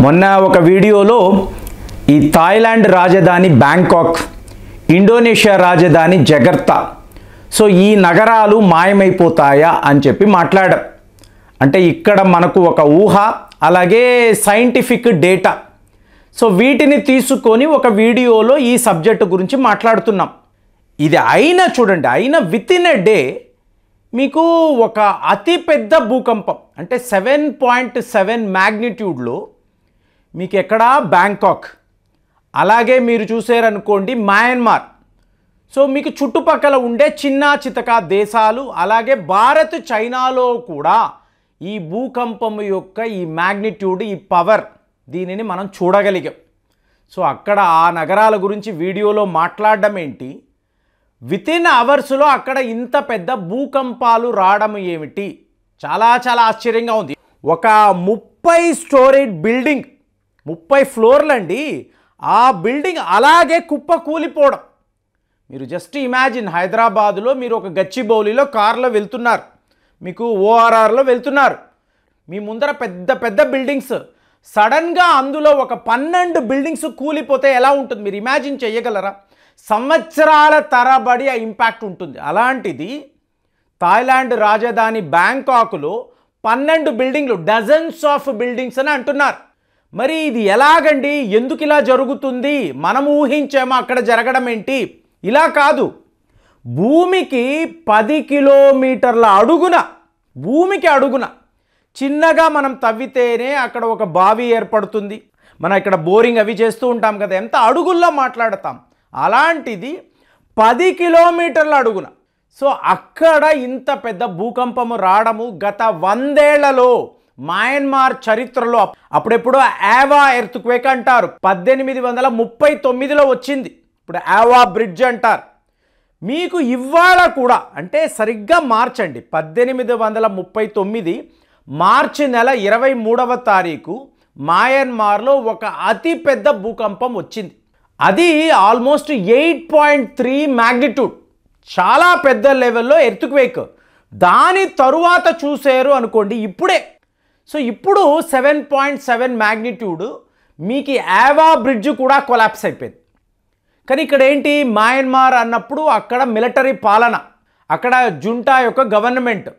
మొన్న ఒక వీడియోలో ఈ థాయిలాండ్ రాజధాని బ్యాంకాక్, ఇండోనేషియా రాజధాని జగర్తా, సో ఈ నగరాలు మాయమైపోతాయా అని చెప్పి మాట్లాడాం. అంటే ఇక్కడ మనకు ఒక ఊహ, అలాగే సైంటిఫిక్ డేటా, సో వీటిని తీసుకొని ఒక వీడియోలో ఈ సబ్జెక్టు గురించి మాట్లాడుతున్నాం. ఇది అయినా చూడండి, అయినా విత్ ఇన్ ఎ డే మీకు ఒక అతిపెద్ద భూకంపం అంటే 7.7 మ్యాగ్నిట్యూడ్లో మీకు ఎక్కడ బ్యాంకాక్, అలాగే మీరు చూసారనుకోండి మయన్మార్, సో మీకు చుట్టుపక్కల ఉండే చిన్న చితక దేశాలు, అలాగే భారత్ చైనాలో కూడా ఈ భూకంపం యొక్క ఈ మ్యాగ్నిట్యూడ్, ఈ పవర్, దీనిని మనం చూడగలిగాం. సో అక్కడ ఆ నగరాల గురించి వీడియోలో మాట్లాడడం ఏంటి, వితిన్ అవర్స్లో అక్కడ ఇంత పెద్ద భూకంపాలు రావడం ఏమిటి, చాలా చాలా ఆశ్చర్యంగా ఉంది. ఒక 30 స్టోరీడ్ బిల్డింగ్, 30 ఫ్లోర్లు అండి, ఆ బిల్డింగ్ అలాగే కుప్ప కూలిపోవడం. మీరు జస్ట్ ఇమాజిన్, హైదరాబాదులో మీరు ఒక గచ్చిబౌలిలో కార్లో వెళ్తున్నారు, మీకు ఓఆర్ఆర్లో వెళ్తున్నారు, మీ ముందర పెద్ద పెద్ద బిల్డింగ్స్, సడన్గా అందులో ఒక 12 బిల్డింగ్స్ కూలిపోతే ఎలా ఉంటుంది మీరు ఇమాజిన్ చేయగలరా? సంవత్సరాల తరబడి ఆ ఇంపాక్ట్ ఉంటుంది. అలాంటిది థాయిలాండ్ రాజధాని బ్యాంకాక్లో 12 బిల్డింగ్లు, డజన్స్ ఆఫ్ బిల్డింగ్స్ అని అంటున్నారు. మరి ఇది ఎలాగండి, ఎందుకు ఇలా జరుగుతుంది? మనం ఊహించామో అక్కడ జరగడం ఏంటి? ఇలా కాదు, భూమికి 10 కిలోమీటర్ల అడుగున, భూమికి అడుగున చిన్నగా మనం తవ్వితేనే అక్కడ ఒక బావి ఏర్పడుతుంది. మనం ఇక్కడ బోరింగ్ అవి చేస్తూ ఉంటాం కదా, ఎంత అడుగుల్లో మాట్లాడతాం, అలాంటిది 10 కిలోమీటర్ల అడుగున. సో అక్కడ ఇంత పెద్ద భూకంపము రావడము గత 100 ఏళ్లలో మయన్మార్ చరిత్రలో, అప్పుడెప్పుడో ఆవా ఎర్త్క్వేక్ అంటారు, 1839లో వచ్చింది, ఇప్పుడు ఆవా బ్రిడ్జ్ అంటారు. మీకు ఇవాళ కూడా అంటే సరిగ్గా మార్చండి, 1839 మార్చి నెల 23వ తారీఖు మయన్మార్లో ఒక అతిపెద్ద భూకంపం వచ్చింది. అది ఆల్మోస్ట్ 8.3 మ్యాగ్నిట్యూడ్, చాలా పెద్ద లెవెల్లో ఎర్త్క్వేక్. దాని తరువాత చూసారు అనుకోండి ఇప్పుడే, సో ఇప్పుడు 7.7 మ్యాగ్నిట్యూడ్, మీకు ఆవా బ్రిడ్జ్ కూడా కొలాప్స్ అయిపోయింది. కానీ ఇక్కడ ఏంటి, మయన్మార్ అన్నప్పుడు అక్కడ మిలిటరీ పాలన, అక్కడ జుంటా యొక్క గవర్నమెంట్,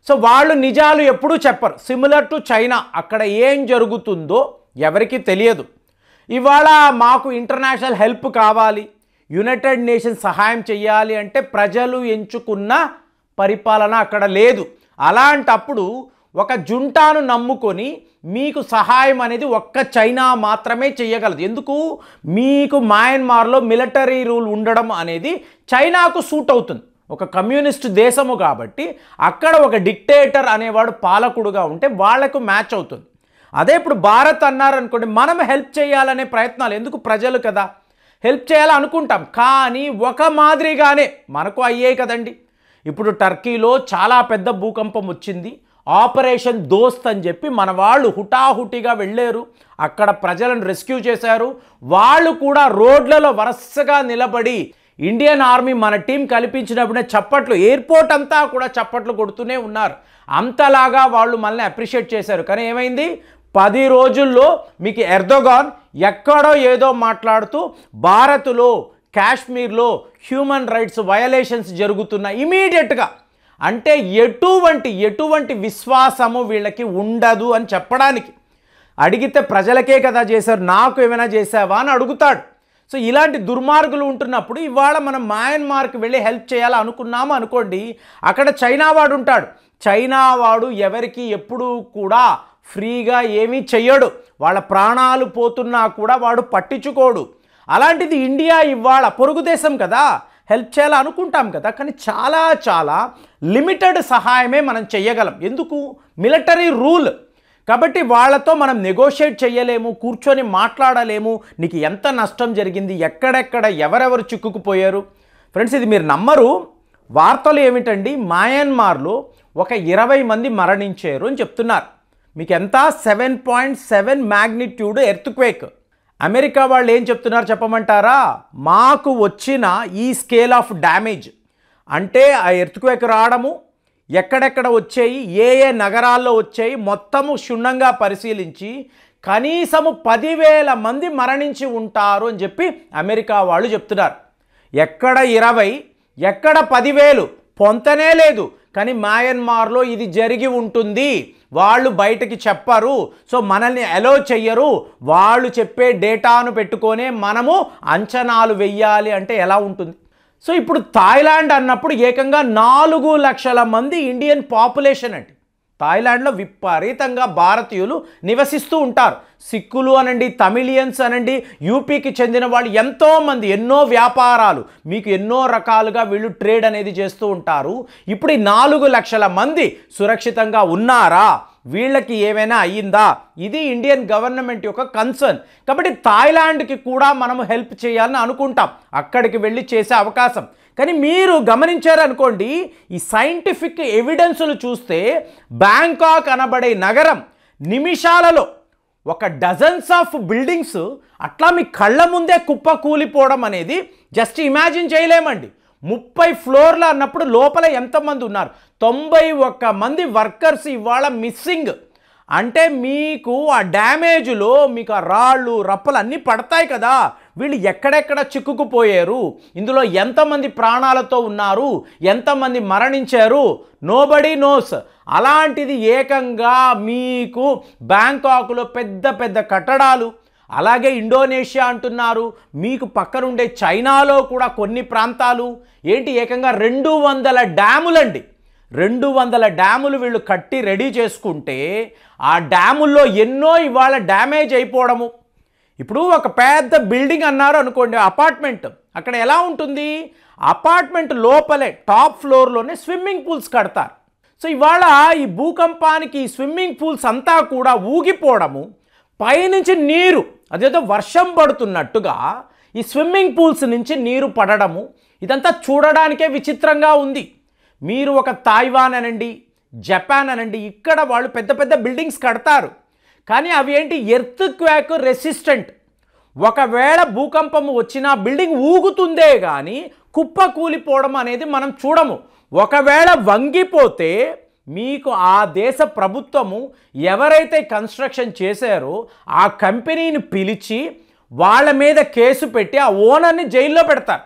సో వాళ్ళు నిజాలు ఎప్పుడూ చెప్పరు. సిమిలర్ టు చైనా, అక్కడ ఏం జరుగుతుందో ఎవరికీ తెలియదు. ఇవాళ మాకు ఇంటర్నేషనల్ హెల్ప్ కావాలి, యునైటెడ్ నేషన్స్ సహాయం చేయాలి అంటే ప్రజలు ఎంచుకున్న పరిపాలన అక్కడ లేదు. అలాంటప్పుడు ఒక జుంటాను నమ్ముకొని మీకు సహాయం అనేది ఒక్క చైనా మాత్రమే చేయగలదు. ఎందుకు? మీకు మయన్మార్లో మిలిటరీ రూల్ ఉండడం అనేది చైనాకు సూట్ అవుతుంది, ఒక కమ్యూనిస్ట్ దేశము కాబట్టి అక్కడ ఒక డిక్టేటర్ అనేవాడు పాలకుడుగా ఉంటే వాళ్లకు మ్యాచ్ అవుతుంది. అదే ఇప్పుడు భారత్ అన్నారనుకోండి, మనం హెల్ప్ చేయాలనే ప్రయత్నాలు, ఎందుకు ప్రజలు కదా హెల్ప్ చేయాలనుకుంటాం, కానీ ఒక మాదిరిగానే మనకు అయ్యాయి కదండి. ఇప్పుడు టర్కీలో చాలా పెద్ద భూకంపం వచ్చింది, ఆపరేషన్ దోస్త్ అని చెప్పి మన వాళ్ళు హుటాహుటిగా వెళ్ళారు, అక్కడ ప్రజలను రెస్క్యూ చేశారు. వాళ్ళు కూడా రోడ్లలో వరుసగా నిలబడి ఇండియన్ ఆర్మీ మన టీం కల్పించినప్పుడే చప్పట్లు, ఎయిర్పోర్ట్ అంతా కూడా చప్పట్లు కొడుతూనే ఉన్నారు. అంతలాగా వాళ్ళు మనల్ని అప్రిషియేట్ చేశారు. కానీ ఏమైంది, 10 రోజుల్లో మీకు ఎర్దోగాన్ ఎక్కడో ఏదో మాట్లాడుతూ భారత్లో, కాశ్మీర్లో హ్యూమన్ రైట్స్ వయలేషన్స్ జరుగుతున్నాయి ఇమీడియట్గా, అంటే ఎటువంటి విశ్వాసము వీళ్ళకి ఉండదు అని చెప్పడానికి. అడిగితే ప్రజలకే కదా చేశారు, నాకు ఏమైనా చేసావా అని అడుగుతాడు. సో ఇలాంటి దుర్మార్గులు ఉంటున్నప్పుడు ఇవాళ మనం మయన్మార్కి వెళ్ళి హెల్ప్ చేయాలనుకున్నాము అనుకోండి, అక్కడ చైనా వాడు ఉంటాడు. చైనా వాడు ఎవరికి ఎప్పుడూ కూడా ఫ్రీగా ఏమీ చెయ్యడు, వాళ్ళ ప్రాణాలు పోతున్నా కూడా వాడు పట్టించుకోడు. అలాంటిది ఇండియా ఇవాళ పొరుగు దేశం కదా, హెల్ప్ చేయాలనుకుంటాం కదా, కానీ చాలా చాలా లిమిటెడ్ సహాయమే మనం చెయ్యగలం. ఎందుకు? మిలిటరీ రూల్ కాబట్టి వాళ్ళతో మనం నెగోషియేట్ చేయలేము, కూర్చొని మాట్లాడలేము, నీకు ఎంత నష్టం జరిగింది, ఎక్కడెక్కడ ఎవరెవరు చిక్కుకుపోయారు. ఫ్రెండ్స్, ఇది మీరు నమ్మరు, వార్తలు ఏమిటండి, మయన్మార్లో ఒక 20 మంది మరణించారు అని చెప్తున్నారు. మీకు ఎంత? 7.7 మ్యాగ్నిట్యూడ్ ఎర్త్క్వేక్. అమెరికా వాళ్ళు ఏం చెప్తున్నారు చెప్పమంటారా? మాకు వచ్చిన ఈ స్కేల్ ఆఫ్ డ్యామేజ్ అంటే ఆ ఎర్త్క్వేక్ రావడము, ఎక్కడెక్కడ వచ్చాయి, ఏ ఏ నగరాల్లో వచ్చాయి మొత్తము క్షుణ్ణంగా పరిశీలించి కనీసము 10,000 మంది మరణించి ఉంటారు అని చెప్పి అమెరికా వాళ్ళు చెప్తున్నారు. ఎక్కడ 20, ఎక్కడ 10,000 పొంతనే లేదు. కానీ మయన్మార్లో ఇది జరిగి ఉంటుంది. వాళ్ళు బయటకి చెప్పరు. సో మనల్ని అలో చెయ్యరు. వాళ్ళు చెప్పే డేటాను పెట్టుకొనే మనము అంచనాలు వెయ్యాలి అంటే ఎలా ఉంటుంది? సో ఇప్పుడు థాయిలాండ్ అన్నప్పుడు ఏకంగా 4 లక్షల మంది ఇండియన్ పాపులేషన్ అండి. థాయిలాండ్లో విపరీతంగా భారతీయులు నివసిస్తూ ఉంటారు. సిక్కులు అనండి, తమిళియన్స్ అనండి, యూపీకి చెందిన వాళ్ళు ఎంతోమంది, ఎన్నో వ్యాపారాలు, మీకు ఎన్నో రకాలుగా వీళ్ళు ట్రేడ్ అనేది చేస్తూ ఉంటారు. ఇప్పుడు ఈ 4 లక్షల మంది సురక్షితంగా ఉన్నారా? వీళ్ళకి ఏమైనా అయ్యిందా? ఇది ఇండియన్ గవర్నమెంట్ యొక్క కన్సర్న్. కాబట్టి థాయిలాండ్కి కూడా మనం హెల్ప్ చేయాలని అనుకుంటాం, అక్కడికి వెళ్ళి చేసే అవకాశం. కానీ మీరు గమనించారనుకోండి, ఈ సైంటిఫిక్ ఎవిడెన్సులు చూస్తే బ్యాంకాక్ అనబడే నగరం నిమిషాలలో ఒక డజన్స్ ఆఫ్ బిల్డింగ్స్ అట్లా మీ కళ్ళ ముందే కుప్ప కూలిపోవడం అనేది జస్ట్ ఇమాజిన్ చేయలేమండి. 30 ఫ్లోర్లు అన్నప్పుడు లోపల ఎంతమంది ఉన్నారు? 91 మంది వర్కర్స్ ఇవాళ మిస్సింగ్. అంటే మీకు ఆ డ్యామేజ్లో మీకు ఆ రాళ్ళు రప్పలు అన్నీ పడతాయి కదా. వీళ్ళు ఎక్కడెక్కడ చిక్కుకుపోయారు, ఇందులో ఎంతమంది ప్రాణాలతో ఉన్నారు, ఎంతమంది మరణించారు, నోబడీ నోస్. అలాంటిది ఏకంగా మీకు బ్యాంకాక్లో పెద్ద పెద్ద కట్టడాలు, అలాగే ఇండోనేషియా అంటున్నారు, మీకు పక్కనుండే చైనాలో కూడా కొన్ని ప్రాంతాలు ఏంటి ఏకంగా 200 డ్యాములండి. 200 డ్యాములు వీళ్ళు కట్టి రెడీ చేసుకుంటే ఆ డ్యాముల్లో ఎన్నో ఇవాళ డ్యామేజ్ అయిపోవడము. ఇప్పుడు ఒక పెద్ద బిల్డింగ్ అన్నారు అనుకోండి, అపార్ట్మెంట్, అక్కడ ఎలా ఉంటుంది? అపార్ట్మెంట్ లోపలే టాప్ ఫ్లోర్లోనే స్విమ్మింగ్ పూల్స్ కడతారు. సో ఇవాళ ఈ భూకంపానికి ఈ స్విమ్మింగ్ పూల్స్ అంతా కూడా ఊగిపోవడము, పైనుంచి నీరు అదేదో వర్షం పడుతున్నట్టుగా ఈ స్విమ్మింగ్ పూల్స్ నుంచి నీరు పడడము, ఇదంతా చూడడానికే విచిత్రంగా ఉంది. మీరు ఒక తైవాన్ అనండి, జపాన్ అనండి, ఇక్కడ వాళ్ళు పెద్ద పెద్ద బిల్డింగ్స్ కడతారు. కానీ అవి ఏంటి? Earth quack resistant. ఒకవేళ భూకంపం వచ్చినా బిల్డింగ్ ఊగుతుందే కానీ కుప్ప కూలిపోవడం అనేది మనం చూడము. ఒకవేళ వంగిపోతే మీకు ఆ దేశ ప్రభుత్వము ఎవరైతే కన్స్ట్రక్షన్ చేశారో ఆ కంపెనీని పిలిచి వాళ్ళ మీద కేసు పెట్టి ఆ ఓనర్ని జైల్లో పెడతారు.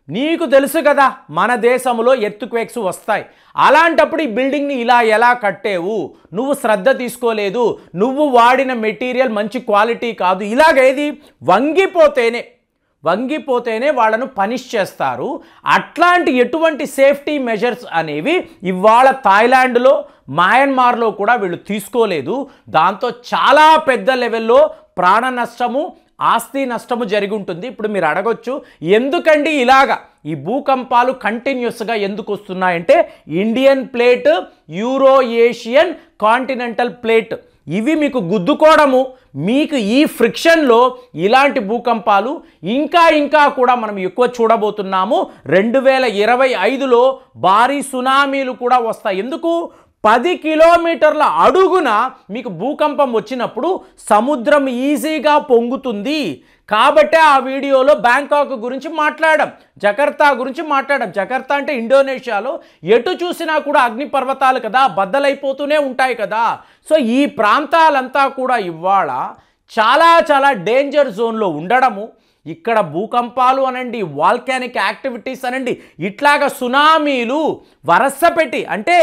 నీకు తెలుసు కదా మన దేశంలో ఎర్త్క్వేక్స్ వస్తాయి. అలాంటప్పుడు ఈ బిల్డింగ్ని ఇలా ఎలా కట్టేవు, నువ్వు శ్రద్ధ తీసుకోలేదు, నువ్వు వాడిన మెటీరియల్ మంచి క్వాలిటీ కాదు, ఇలాగేది వంగిపోతేనే వాళ్ళను పనిష్ చేస్తారు. అట్లాంటి ఎటువంటి సేఫ్టీ మెజర్స్ అనేవి ఇవాళ థాయిలాండ్లో, మయన్మార్లో కూడా వీళ్ళు తీసుకోలేదు. దాంతో చాలా పెద్ద లెవెల్లో ప్రాణ నష్టము, ఆస్తి నష్టము జరిగి ఉంటుంది. ఇప్పుడు మీరు అడగొచ్చు, ఎందుకండి ఇలాగా ఈ భూకంపాలు కంటిన్యూస్గా ఎందుకు వస్తున్నాయంటే Indian plate, euro Asian continental plate ఇవి మీకు గుద్దుకోవడము, మీకు ఈ ఫ్రిక్షన్లో ఇలాంటి భూకంపాలు ఇంకా కూడా మనం ఎక్కువ చూడబోతున్నాము. 2025లో భారీ సునామీలు కూడా వస్తాయి. ఎందుకు? 10 కిలోమీటర్ల అడుగున మీకు భూకంపం వచ్చినప్పుడు సముద్రం ఈజీగా పొంగుతుంది. కాబట్టే ఆ వీడియోలో బ్యాంకాక్ గురించి మాట్లాడాం, జకర్తా గురించి మాట్లాడాం. జకర్తా అంటే ఇండోనేషియాలో ఎటు చూసినా కూడా అగ్నిపర్వతాలు కదా, బద్దలైపోతూనే ఉంటాయి కదా. సో ఈ ప్రాంతాలంతా కూడా ఇవాళ చాలా డేంజర్ జోన్లో ఉండడము, ఇక్కడ భూకంపాలు అనండి, వాల్కానిక్ యాక్టివిటీస్ అనండి, ఇట్లాగా సునామీలు వరస పెట్టి అంటే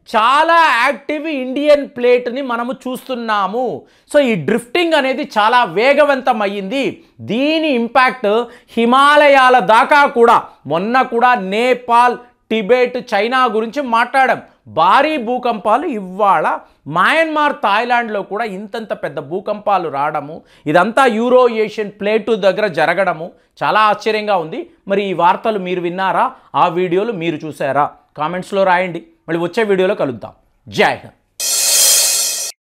చాలా యాక్టివ్ ఇండియన్ ప్లేట్ని మనము చూస్తున్నాము. సో ఈ డ్రిఫ్టింగ్ అనేది చాలా వేగవంతమయ్యింది. దీని ఇంపాక్ట్ హిమాలయాల దాకా కూడా, మొన్న కూడా నేపాల్, టిబెట్, చైనా గురించి మాట్లాడాం. భారీ భూకంపాలు ఇవాళ మయన్మార్, థాయిలాండ్లో కూడా ఇంతంత పెద్ద భూకంపాలు రావడము, ఇదంతా యూరో ఏషియన్ ప్లేటు దగ్గర జరగడము చాలా ఆశ్చర్యంగా ఉంది. మరి ఈ వార్తలు మీరు విన్నారా? ఆ వీడియోలు మీరు చూసారా? కామెంట్స్లో రాయండి. మళ్ళీ వచ్చే వీడియోలో కలుద్దాం. జై హింద్.